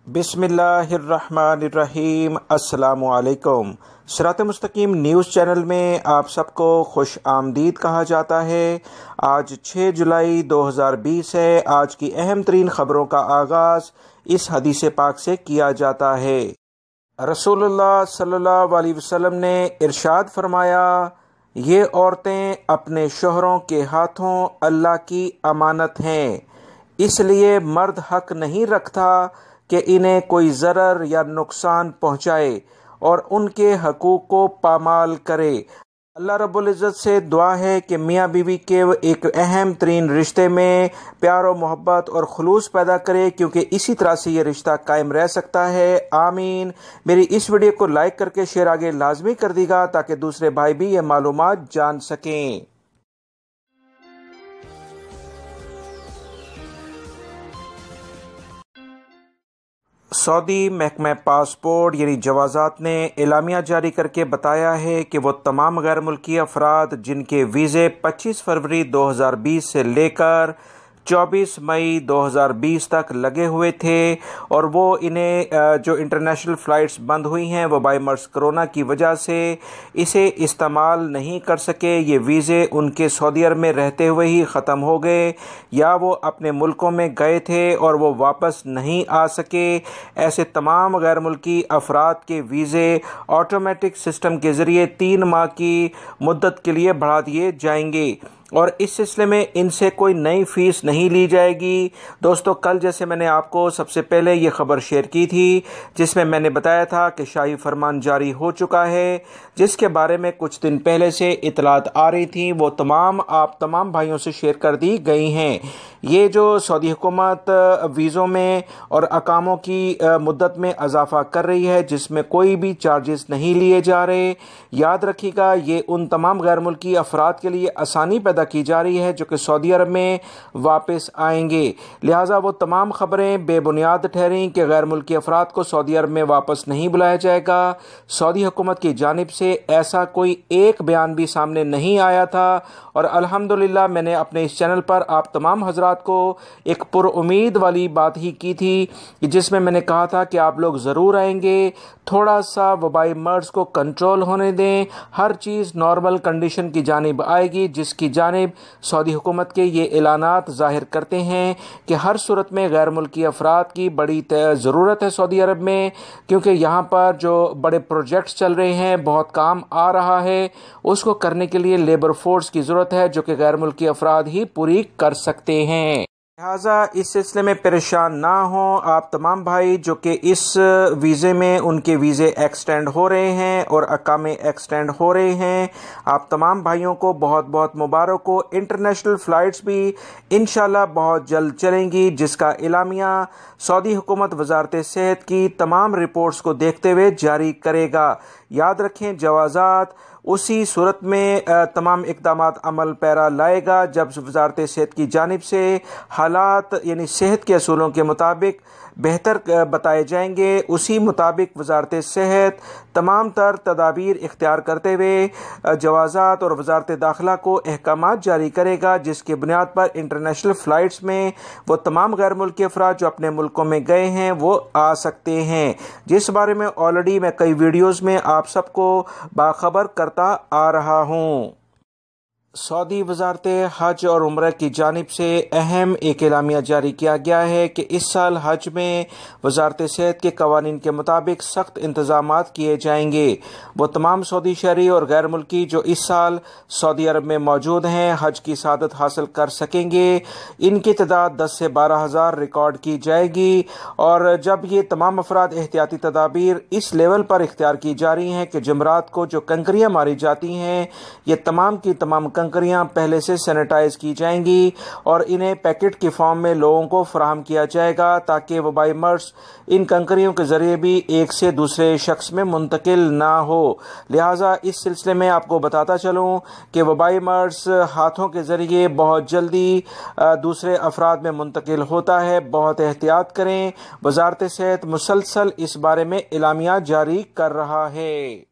بسم اللہ الرحمن الرحیم۔ السلام علیکم۔ صراط مستقیم نیوز چینل میں آپ سب کو خوش آمدید کہا جاتا ہے۔ آج 6 جولائی 2020 ہے۔ آج کی اہم ترین خبروں کا آغاز اس حدیث پاک سے کیا جاتا ہے۔ رسول اللہ صلی اللہ علیہ وسلم نے ارشاد فرمایا، یہ عورتیں اپنے شوہروں کے ہاتھوں اللہ کی امانت ہیں، اس لیے مرد حق نہیں رکھتا کہ انہیں کوئی ضرر یا نقصان پہنچائے اور ان کے حقوق کو پامال کرے۔ اللہ رب العزت سے دعا ہے کہ میاں بیوی کے ایک اہم ترین رشتے میں پیار و محبت اور خلوص پیدا کرے، کیونکہ اسی طرح سے یہ رشتہ قائم رہ سکتا ہے۔ آمین۔ میری اس ویڈیو کو لائک کر کے شیئر آگے لازمی کر دی گا تاکہ دوسرے بھائی بھی یہ معلومات جان سکیں۔ سعودی محکمہ پاسپورٹ یعنی جوازات نے اعلامیہ جاری کر کے بتایا ہے کہ وہ تمام غیر ملکی افراد جن کے ویزے 25 فروری 2020 سے لے کر 24 مئی 2020 تک لگے ہوئے تھے اور وہ انہیں جو انٹرنیشنل فلائٹس بند ہوئی ہیں وہ بائی مرض کرونا کی وجہ سے اسے استعمال نہیں کر سکے، یہ ویزے ان کے سعودی عرب میں رہتے ہوئے ہی ختم ہو گئے یا وہ اپنے ملکوں میں گئے تھے اور وہ واپس نہیں آ سکے، ایسے تمام غیر ملکی افراد کے ویزے آٹومیٹک سسٹم کے ذریعے 3 ماہ کی مدت کے لیے بڑھا دیے جائیں گے اور اس سلسلے میں ان سے کوئی نئی فیس نہیں لی جائے گی۔ دوستو، کل جیسے میں نے آپ کو سب سے پہلے یہ خبر شیئر کی تھی جس میں میں نے بتایا تھا کہ شاہی فرمان جاری ہو چکا ہے، جس کے بارے میں کچھ دن پہلے سے اطلاعات آ رہی تھیں، وہ آپ تمام بھائیوں سے شیئر کر دی گئی ہیں۔ یہ جو سعودی حکومت ویزوں میں اور اقاموں کی مدت میں اضافہ کر رہی ہے جس میں کوئی بھی چارجز نہیں لیے جا رہے، یاد رکھیے گا یہ ان تمام غیر ملکی افراد کے لیے آسانی پیدا کی جا رہی ہے جو کہ سعودی عرب میں واپس آئیں گے، لہٰذا وہ تمام خبریں بے بنیاد ٹھہریں کہ غیر ملکی افراد کو سعودی عرب میں واپس نہیں بلایا جائے گا۔ سعودی حکومت کی جانب سے ایسا کوئی ایک بیان بھی سامنے نہیں آیا تھا اور الحمدللہ میں نے اپنے اس چینل پر آپ تمام حضرات کو ایک پر امید والی بات ہی کی تھی جس میں نے کہا تھا کہ آپ لوگ ضرور آئیں گے، تھوڑا سا وبائی مرض کو کنٹرول ہونے دیں، ہر چیز نارمل کنڈیشن کی جانب آئے گی، جس کی جانب سعودی حکومت کے یہ اعلانات ظاہر کرتے ہیں کہ ہر صورت میں غیر ملکی افراد کی بڑی ضرورت ہے سعودی عرب میں، کیونکہ یہاں پر جو بڑے پروجیکٹس چل رہے ہیں، بہت کام آ رہا ہے، اس کو کرنے کے لیے لیبر فورس کی ضرورت ہے جو کہ غیر ملکی افراد ہی پوری کر سکتے ہیں۔ لہٰذا اس سلسلے میں پریشان نہ ہوں آپ تمام بھائی جو کہ اس ویزے میں ان کے ویزے ایکسٹینڈ ہو رہے ہیں اور اقامے ایکسٹینڈ ہو رہے ہیں، آپ تمام بھائیوں کو بہت بہت مبارک ہو۔ انٹرنیشنل فلائٹس بھی انشاءاللہ بہت جلد چلیں گی، جس کا اعلامیہ سعودی حکومت وزارت صحت کی تمام رپورٹس کو دیکھتے ہوئے جاری کرے گا۔ یاد رکھیں جوازات اسی صورت میں تمام اقدامات عمل پیرا لائے گا جب وزارت صحت کی جانب سے حالات یعنی صحت کے اصولوں کے مطابق بہتر بتائے جائیں گے، اسی مطابق وزارت صحت تمام تر تدابیر اختیار کرتے ہوئے جوازات اور وزارت داخلہ کو احکامات جاری کرے گا، جس کی بنیاد پر انٹرنیشنل فلائٹس میں وہ تمام غیر ملکی افراد جو اپنے ملکوں میں گئے ہیں وہ آ سکتے ہیں، جس بارے میں آلریڈی میں کئی ویڈیوز میں آپ سب کو باخبر کرتا آ رہا ہوں۔ سعودی وزارت حج اور عمرہ کی جانب سے اہم ایک اعلامیہ جاری کیا گیا ہے کہ اس سال حج میں وزارت صحت کے قوانین کے مطابق سخت انتظامات کیے جائیں گے۔ وہ تمام سعودی شہری اور غیر ملکی جو اس سال سعودی عرب میں موجود ہیں حج کی سعادت حاصل کر سکیں گے، ان کی تعداد 10 سے 12 ہزار ریکارڈ کی جائے گی، اور جب یہ تمام افراد احتیاطی تدابیر اس لیول پر اختیار کی جا رہی ہیں کہ جمعرات کو جو کنکریاں ماری جاتی ہیں یہ تمام کی تمام کنکریاں پہلے سے سینیٹائز کی جائیں گی اور انہیں پیکٹ کی فارم میں لوگوں کو فراہم کیا جائے گا تاکہ وبائی مرض ان کنکریوں کے ذریعے بھی ایک سے دوسرے شخص میں منتقل نہ ہو۔ لہٰذا اس سلسلے میں آپ کو بتاتا چلوں کہ وبائی مرض ہاتھوں کے ذریعے بہت جلدی دوسرے افراد میں منتقل ہوتا ہے، بہت احتیاط کریں۔ وزارت صحت مسلسل اس بارے میں اعلامیہ جاری کر رہا ہے۔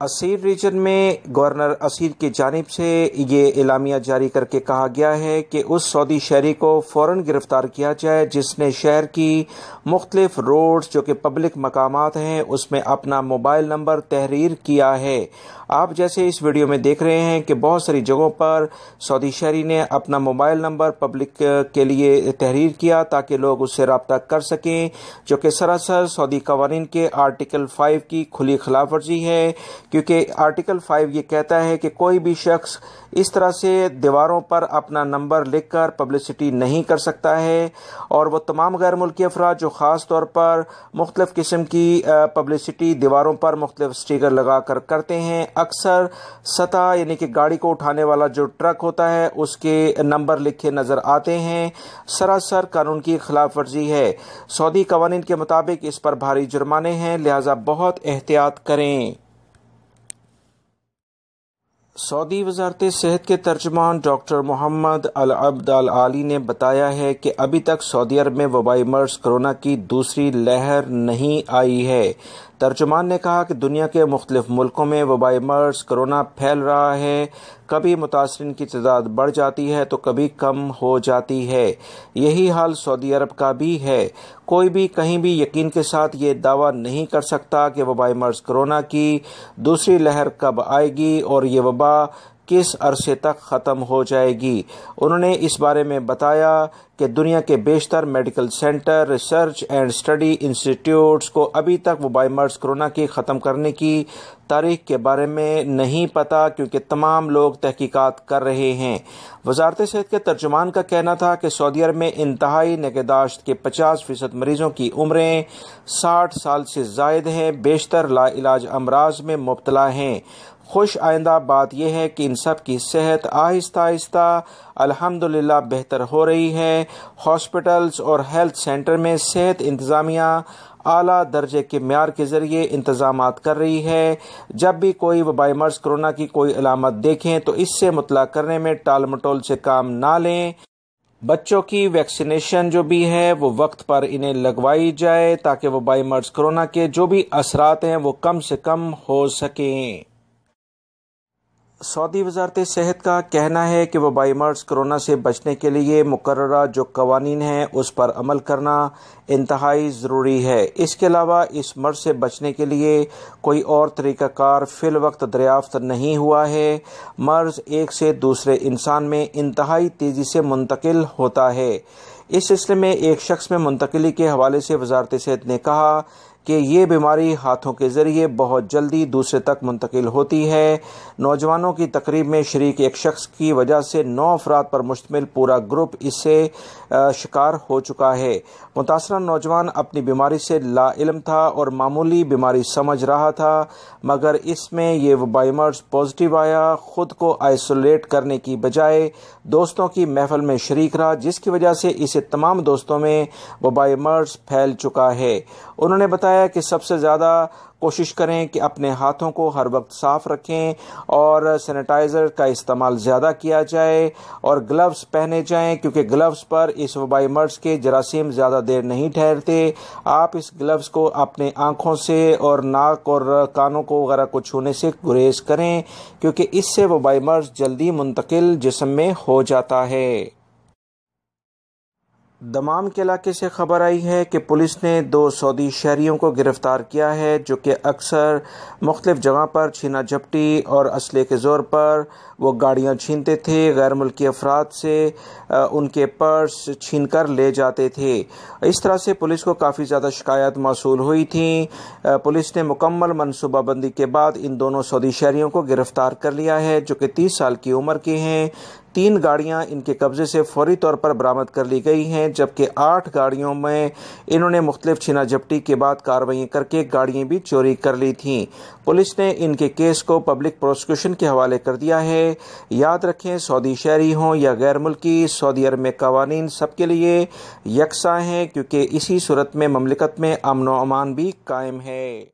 اسیر ریجن میں گورنر اسیر کی جانب سے یہ اعلامیہ جاری کر کے کہا گیا ہے کہ اس سعودی شہری کو فوراً گرفتار کیا جائے جس نے شہر کی مختلف روڈز جو کہ پبلک مقامات ہیں اس میں اپنا موبائل نمبر تحریر کیا ہے۔ آپ جیسے اس ویڈیو میں دیکھ رہے ہیں کہ بہت ساری جگہوں پر سعودی شہری نے اپنا موبائل نمبر پبلک کے لیے تحریر کیا تاکہ لوگ اس سے رابطہ کر سکیں، جو کہ سراسر سعودی قوانین کے آرٹیکل 5 کی کھلی خلاف ورزی ہے، کیونکہ آرٹیکل 5 یہ کہتا ہے کہ کوئی بھی شخص اس طرح سے دیواروں پر اپنا نمبر لکھ کر پبلسٹی نہیں کر سکتا ہے، اور وہ تمام غیر ملکی افراد جو خاص طور پر مختلف قسم کی پبلسٹی دیواروں پر مختلف سٹیکر لگا کر کرتے ہیں، اکثر سطح یعنی کہ گاڑی کو اٹھانے والا جو ٹرک ہوتا ہے اس کے نمبر لکھے نظر آتے ہیں، سراسر قانون کی خلاف ورزی ہے۔ سعودی قوانین کے مطابق اس پر بھاری جرمانے ہیں، لہذا بہت احتیاط کریں۔ سعودی وزارت صحت کے ترجمان ڈاکٹر محمد العبد العالی نے بتایا ہے کہ ابھی تک سعودی عرب میں وبائی مرض کرونا کی دوسری لہر نہیں آئی ہے۔ ترجمان نے کہا کہ دنیا کے مختلف ملکوں میں وبائی مرض کرونا پھیل رہا ہے، کبھی متاثرین کی تعداد بڑھ جاتی ہے تو کبھی کم ہو جاتی ہے۔ یہی حال سعودی عرب کا بھی ہے۔ کوئی بھی کہیں بھی یقین کے ساتھ یہ دعویٰ نہیں کر سکتا کہ وبائی مرض کرونا کی دوسری لہر کب آئے گی اور یہ وبا کس عرصے تک ختم ہو جائے گی۔ انہوں نے اس بارے میں بتایا کہ دنیا کے بیشتر medical centre, research and study institutes کو ابھی تک وبائی مرض کرونا کی ختم کرنے کی تاریخ کے بارے میں نہیں پتا، کیونکہ تمام لوگ تحقیقات کر رہے ہیں۔ وزارت صحت کے ترجمان کا کہنا تھا کہ سعودی عرب میں انتہائی نگہداشت کے 50% مریضوں کی عمریں 60 سال سے زائد ہیں، بیشتر لا علاج امراض میں مبتلا ہیں۔ خوش آئندہ بات یہ ہے کہ ان سب کی صحت آہستہ آہستہ الحمدللہ بہتر ہو رہی ہے۔ ہاسپٹلز اور ہیلتھ سینٹر میں صحت انتظامیہ اعلیٰ درجے کے معیار کے ذریعے انتظامات کر رہی ہے۔ جب بھی کوئی وبائی مرض کرونا کی کوئی علامت دیکھیں تو اس سے مطلع کرنے میں ٹال مٹول سے کام نہ لیں۔ بچوں کی ویکسینیشن جو بھی ہے وہ وقت پر انہیں لگوائی جائے تاکہ وبائی مرض کرونا کے جو بھی اثرات ہیں وہ کم سے کم ہو سکیں۔ سعودی وزارت صحت کا کہنا ہے کہ وبائی مرض کرونا سے بچنے کے لیے مقررہ جو قوانین ہیں اس پر عمل کرنا انتہائی ضروری ہے۔ اس کے علاوہ اس مرض سے بچنے کے لیے کوئی اور طریقہ کار فی الوقت دریافت نہیں ہوا ہے۔ مرض ایک سے دوسرے انسان میں انتہائی تیزی سے منتقل ہوتا ہے۔ اس سلسلے میں ایک شخص میں منتقلی کے حوالے سے وزارت صحت نے کہا کہ یہ بیماری ہاتھوں کے ذریعے بہت جلدی دوسرے تک منتقل ہوتی ہے۔ نوجوانوں کی تقریب میں شریک ایک شخص کی وجہ سے 9 افراد پر مشتمل پورا گروپ اس سے شکار ہو چکا ہے۔ متاثرہ نوجوان اپنی بیماری سے لا علم تھا اور معمولی بیماری سمجھ رہا تھا، مگر اس میں یہ وبائی مرض پازیٹیو آیا۔ خود کو آئسولیٹ کرنے کی بجائے دوستوں کی محفل میں شریک رہا، جس کی وجہ سے اسے تمام دوستوں میں وبائی مرض پھیل چکا ہے۔ انہوں نے بتایا کہ سب سے زیادہ کوشش کریں کہ اپنے ہاتھوں کو ہر وقت صاف رکھیں اور سینیٹائزر کا استعمال زیادہ کیا جائے اور گلوز پہنے جائیں، کیونکہ گلوز پر اس وبائی مرض کے جراثیم زیادہ دیر نہیں ٹھہرتے۔ آپ اس گلوز کو اپنے آنکھوں سے اور ناک اور کانوں کو وغیرہ کو چھونے سے گریز کریں، کیونکہ اس سے وبائی مرض جلدی منتقل جسم میں ہو جاتا ہے۔ دمام کے علاقے سے خبر آئی ہے کہ پولیس نے 2 سعودی شہریوں کو گرفتار کیا ہے جو کہ اکثر مختلف جگہ پر چھینا جھپٹی اور اسلحے کے زور پر وہ گاڑیاں چھینتے تھے، غیر ملکی افراد سے ان کے پرس چھین کر لے جاتے تھے۔ اس طرح سے پولیس کو کافی زیادہ شکایات موصول ہوئی تھیں۔ پولیس نے مکمل منصوبہ بندی کے بعد ان دونوں سعودی شہریوں کو گرفتار کر لیا ہے جو کہ 30 سال کی عمر کے ہیں۔ 3 گاڑیاں ان کے قبضے سے فوری طور پر برآمد کر لی گئی ہیں، جبکہ 8 گاڑیوں میں انہوں نے مختلف چھینا جھپٹی کے بعد کارروائیاں کر کے گاڑیاں بھی چوری کر لی تھیں۔ پولیس نے ان کے کیس کو پبلک پروسیکیوشن کے حوالے کر دیا ہے۔ یاد رکھیں، سعودی شہری ہوں یا غیر ملکی، سعودی عرب میں قوانین سب کے لیے یکساں ہیں، کیونکہ اسی صورت میں مملکت میں امن و امان بھی قائم ہے۔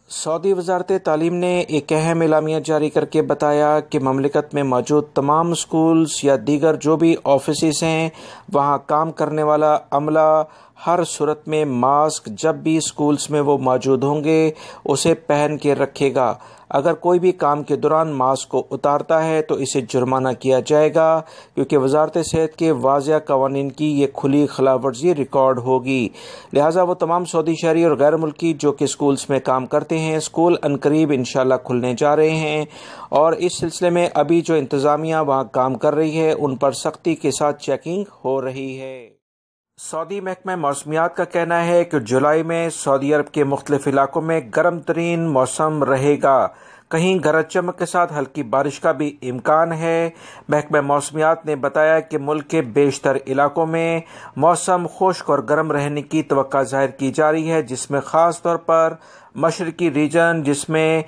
سعودی وزارت تعلیم نے ایک اہم اعلامیہ جاری کر کے بتایا کہ مملکت میں موجود تمام اسکولز یا دیگر جو بھی آفیسز ہیں وہاں کام کرنے والا عملہ ہر صورت میں ماسک جب بھی اسکولز میں وہ موجود ہوں گے اسے پہن کے رکھے گا۔ اگر کوئی بھی کام کے دوران ماسک کو اتارتا ہے تو اسے جرمانہ کیا جائے گا، کیونکہ وزارت صحت کے واضح قوانین کی یہ کھلی خلاف ورزی ریکارڈ ہوگی۔ لہٰذا وہ تمام سعودی شہری اور غیر ملکی جو کہ اسکولز میں کام کرتے ہیں، اسکول عنقریب انشاءاللہ کھلنے جا رہے ہیں، اور اس سلسلے میں ابھی جو انتظامیہ وہاں کام کر رہی ہے ان پر سختی کے ساتھ چیکنگ ہو رہی ہے۔ سعودی محکمہ موسمیات کا کہنا ہے کہ جولائی میں سعودی عرب کے مختلف علاقوں میں گرم ترین موسم رہے گا، کہیں گرج چمک کے ساتھ ہلکی بارش کا بھی امکان ہے۔ محکمہ موسمیات نے بتایا کہ ملک کے بیشتر علاقوں میں موسم خشک اور گرم رہنے کی توقع ظاہر کی جا رہی ہے، جس میں خاص طور پر مشرقی ریجن جس میں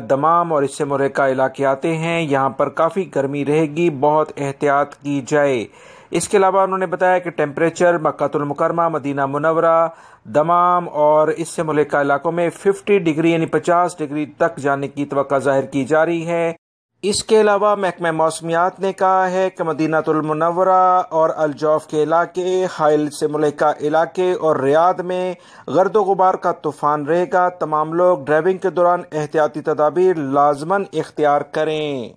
دمام اور اس سے ملحقہ علاقے آتے ہیں، یہاں پر کافی گرمی رہے گی، بہت احتیاط کی جائے۔ اس کے علاوہ انہوں نے بتایا کہ ٹیمپریچر مکہ المکرمہ، مدینہ منورہ، دمام اور اس سے ملحقہ علاقوں میں 50 ڈگری یعنی 50 ڈگری تک جانے کی توقع ظاہر کی جا رہی ہے۔ اس کے علاوہ محکمہ موسمیات نے کہا ہے کہ مدینہ المنورہ اور الجوف کے علاقے، حائل سے ملحقہ علاقے اور ریاض میں گرد و غبار کا طوفان رہے گا۔ تمام لوگ ڈرائیونگ کے دوران احتیاطی تدابیر لازماً اختیار کریں۔